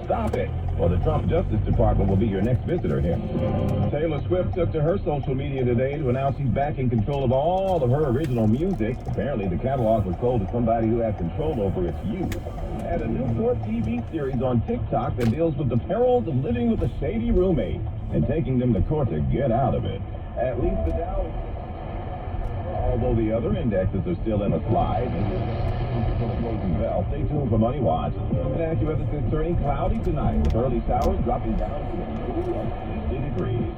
Stop it, or the Trump Justice Department will be your next visitor here. Taylor Swift took to her social media today to announce she's back in control of all of her original music. Apparently, the catalog was sold to somebody who has control over its use. And a new court TV series on TikTok that deals with the perils of living with a shady roommate and taking them to court to get out of it. At least the Dow, although the other indexes are still in a slide. Well, stay tuned for Money Watch. And AccuWeather is turning cloudy tonight with early showers dropping down to a low of 50 degrees.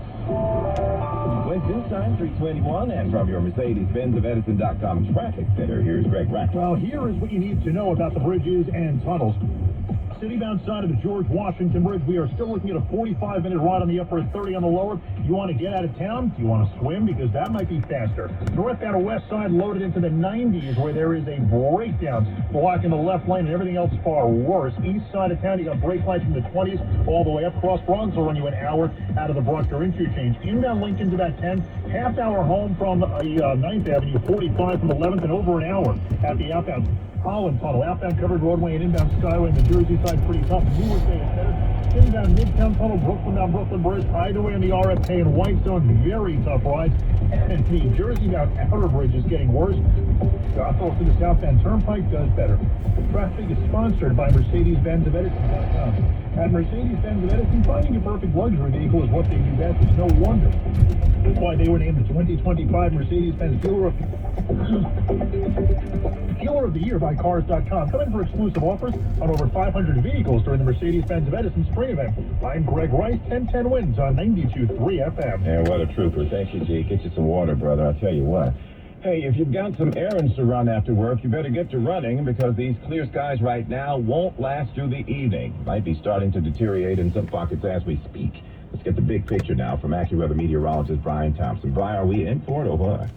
West Time 321, and from your Mercedes-Benz of Edison.com traffic center, here's Greg Rack. Well, here is what you need to know about the bridges and tunnels. City-bound side of the George Washington Bridge, we are still looking at a 45-minute ride on the upper and 30 on the lower. You want to get out of town? Do you want to swim? Because that might be faster. Northbound or west side loaded into the 90s where there is a breakdown blocking the left lane and everything else far worse. East side of town, you got brake lights from the 20s all the way up. Cross Bronx will run you an hour out of the Bronx or interchange. Inbound Lincoln's about 10. Half hour home from 9th Avenue, 45 from 11th, and over an hour at the outbound Holland Tunnel. Outbound covered roadway and inbound Skyway in the Jersey side pretty tough. Newark Bay is better. Inbound Midtown Tunnel, Brooklyn down Brooklyn Bridge, Hideaway on the RFK and Whitestone, very tough rides. And the Jersey bound Outer Bridge is getting worse. Gotham to the southbound Turnpike does better. The traffic is sponsored by Mercedes-Benz of Edison.com. At Mercedes-Benz of Edison, finding a perfect luxury vehicle is what they do best. It's no wonder. That's why they were named the 2025 Mercedes-Benz Dealer of the Year by Cars.com. Come in for exclusive offers on over 500 vehicles during the Mercedes-Benz of Edison Spring Event. I'm Greg Rice, 1010 Wins on 92.3 FM. And what a trooper. Thank you, G. Get you some water, brother. I'll tell you what. Hey, if you've got some errands to run after work, you better get to running because these clear skies right now won't last through the evening. Might be starting to deteriorate in some pockets as we speak. Let's get the big picture now from AccuWeather meteorologist Brian Thompson. Brian, are we in for it or what?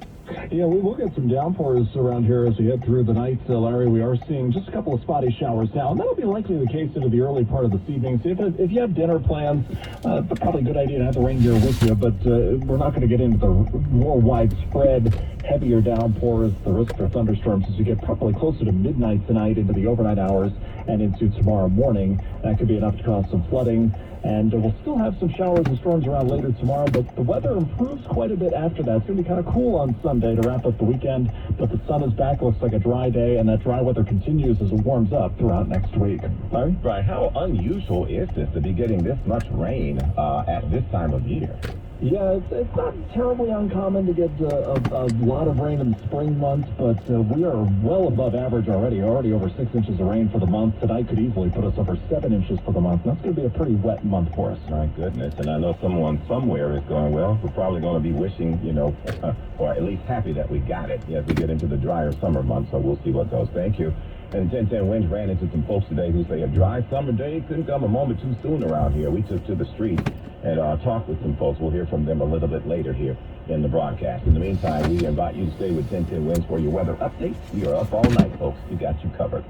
Yeah, we will get some downpours around here as we head through the night, Larry. We are seeing just a couple of spotty showers now, and that'll be likely the case into the early part of this evening. So if you have dinner plans, probably a good idea to have the rain gear with you, but we're not going to get into the more widespread, heavier downpours, the risk for thunderstorms as we get probably closer to midnight tonight into the overnight hours and into tomorrow morning. That could be enough to cause some flooding. And we'll still have some showers and storms around later tomorrow, but the weather improves quite a bit after that. It's going to be kind of cool on Sunday to wrap up the weekend, but the sun is back, looks like a dry day, and that dry weather continues as it warms up throughout next week. Larry? Right, how unusual is this to be getting this much rain at this time of year? Yeah, it's not terribly uncommon to get a lot of rain in the spring months, but we are well above average already over 6 inches of rain for the month. Tonight could easily put us over 7 inches for the month, and that's going to be a pretty wet month for us. My goodness, and I know someone somewhere is going, well, we're probably going to be wishing, or at least happy that we got it as we get into the drier summer months, so we'll see what goes. Thank you. And 1010 Winds ran into some folks today who say a dry summer day couldn't come a moment too soon around here. We took to the streets and talked with some folks. We'll hear from them a little bit later here in the broadcast. In the meantime, we invite you to stay with 1010 Winds for your weather updates. We are up all night, folks. We got you covered.